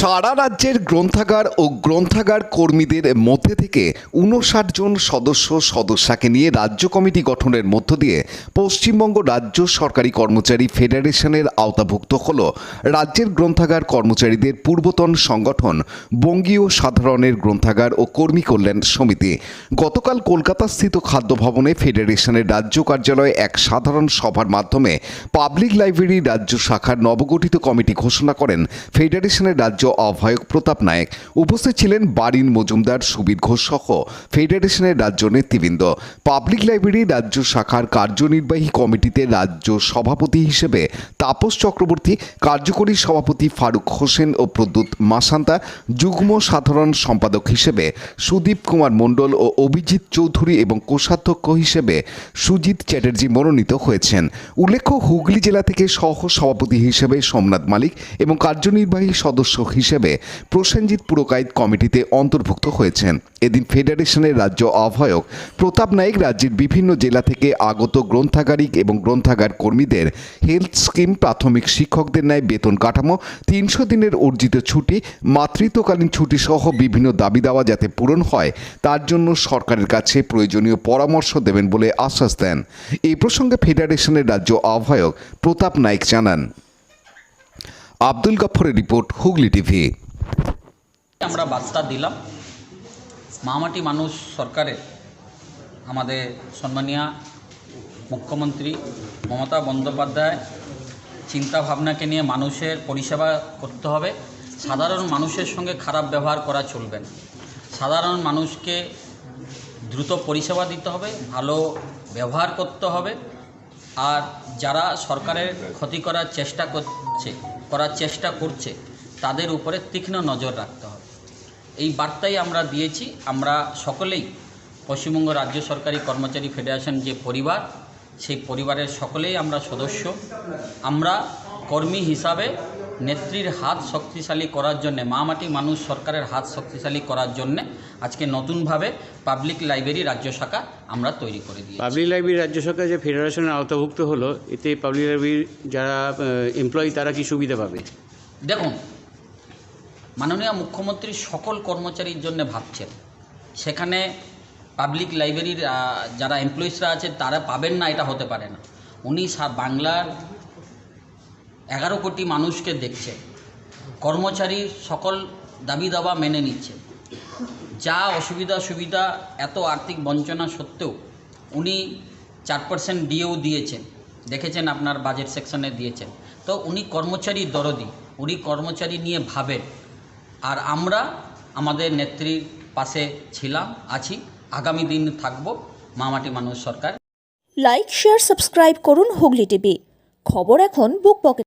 সারা রাজ্যের গ্রন্থাগার ও গ্রন্থাগার কর্মীদের মধ্যে থেকে ৫৯ জন সদস্যকে নিয়ে রাজ্য কমিটি গঠনের মধ্য দিয়ে পশ্চিমবঙ্গ রাজ্য সরকারি কর্মচারী ফেডারেশনের আওতাভুক্ত হল রাজ্যের গ্রন্থাগার কর্মচারীদের পূর্বতন সংগঠন বঙ্গীয় সাধারণের গ্রন্থাগার ও কর্মী কল্যাণ সমিতি। গতকাল কলকাতাস্থিত খাদ্য ভবনে ফেডারেশনের রাজ্য কার্যালয়ে এক সাধারণ সভার মাধ্যমে পাবলিক লাইব্রেরি রাজ্য শাখার নবগঠিত কমিটি ঘোষণা করেন ফেডারেশনের রাজ্য আহ্বায়ক প্রতাপ নায়েক। উপস্থিত ছিলেন বারিন মজুমদার, সুবীর ঘোষ সহ ফেডারেশনের রাজ্য নেতৃবৃন্দ। পাবলিক লাইব্রেরি রাজ্য শাখার কার্যনির্বাহী কমিটিতে রাজ্য সভাপতি হিসেবে তাপস চক্রবর্তী, কার্যকরী সভাপতি ফারুক হোসেন ও প্রদ্যুৎ মাসান্তা, যুগ্ম সাধারণ সম্পাদক হিসেবে সুদীপ কুমার মণ্ডল ও অভিজিৎ চৌধুরী এবং কোষাধ্যক্ষ হিসেবে সুজিত চ্যাটার্জি মনোনীত হয়েছেন। উল্লেখ্য, হুগলি জেলা থেকে সহ সভাপতি হিসেবে সোমনাথ মালিক এবং কার্যনির্বাহী সদস্য হিসেবে প্রসেনজিৎ পুরকাইত কমিটিতে অন্তর্ভুক্ত হয়েছেন। এদিন ফেডারেশনের রাজ্য আহ্বায়ক প্রতাপ নায়েক রাজ্যের বিভিন্ন জেলা থেকে আগত গ্রন্থাগারিক এবং গ্রন্থাগার কর্মীদের হেলথ স্কিম, প্রাথমিক শিক্ষকদের ন্যায় বেতন কাঠামো, ৩০০ দিনের অর্জিত ছুটি, মাতৃত্বকালীন ছুটি সহ বিভিন্ন দাবি দাওয়া যাতে পূরণ হয় তার জন্য সরকারের কাছে প্রয়োজনীয় পরামর্শ দেবেন বলে আশ্বাস দেন। এই প্রসঙ্গে ফেডারেশনের রাজ্য আহ্বায়ক প্রতাপ নায়েক জানান। আব্দুল গফরের রিপোর্ট, হুগলি টিভি। আমরা বার্তা দিলাম মামাটি মানুষ সরকারের আমাদের সম্মানীয় মুখ্যমন্ত্রী মমতা বন্দ্যোপাধ্যায় চিন্তা ভাবনাকে নিয়ে মানুষের পরিষেবা করতে হবে। সাধারণ মানুষের সঙ্গে খারাপ ব্যবহার করা চলবে না। সাধারণ মানুষকে দ্রুত পরিষেবা দিতে হবে, ভালো ব্যবহার করতে হবে। আর যারা সরকারের ক্ষতি করার চেষ্টা করছে তাদের উপরে তীক্ষ্ণ নজর রাখতে হবে। এই বার্তাই আমরা দিয়েছি। আমরা সকলেই পশ্চিমবঙ্গ রাজ্য সরকারি কর্মচারী ফেডারেশন যে পরিবার, সেই পরিবারের সকলেই আমরা সদস্য। আমরা কর্মী হিসাবে নেত্রীর হাত শক্তিশালী করার জন্যে, মামাটি মানুষ সরকারের হাত শক্তিশালী করার জন্যে আজকে নতুনভাবে পাবলিক লাইব্রেরি রাজ্য শাখা আমরা তৈরি করে দিই। পাবলিক লাইব্রেরি রাজ্য শাখা যে ফেডারেশনের আওতাভুক্ত হলো, এতে পাবলিক লাইব্রেরির যারা এমপ্লয়ি তারা কি সুবিধা পাবে? দেখুন, মাননীয় মুখ্যমন্ত্রী সকল কর্মচারীর জন্য ভাবছেন। সেখানে পাবলিক লাইব্রেরির যারা এমপ্লয়িজরা আছে তারা পাবেন না, এটা হতে পারে না। উনি বাংলার 11 কোটি মানুষকে দেখছেন, কর্মচারীর সকল দাবি দাবা মেনে নিচ্ছেন। যা সুবিধা এত আর্থিক বঞ্চনা সত্ত্বেও উনি 4% ডিএও দিয়েছেন, দেখেছেন আপনার বাজেট সেকশনে দিয়েছেন। তো উনি কর্মচারী দরদি, উনি কর্মচারী নিয়ে ভাবেন। আর আমরা আমাদের নেত্রীর পাশে ছিলাম, আছি, আগামী দিন থাকব মামাটি মানুষ সরকার। লাইক, শেয়ার, সাবস্ক্রাইব করুন হুগলি টিভি। খবর এখন বুক পকেটে।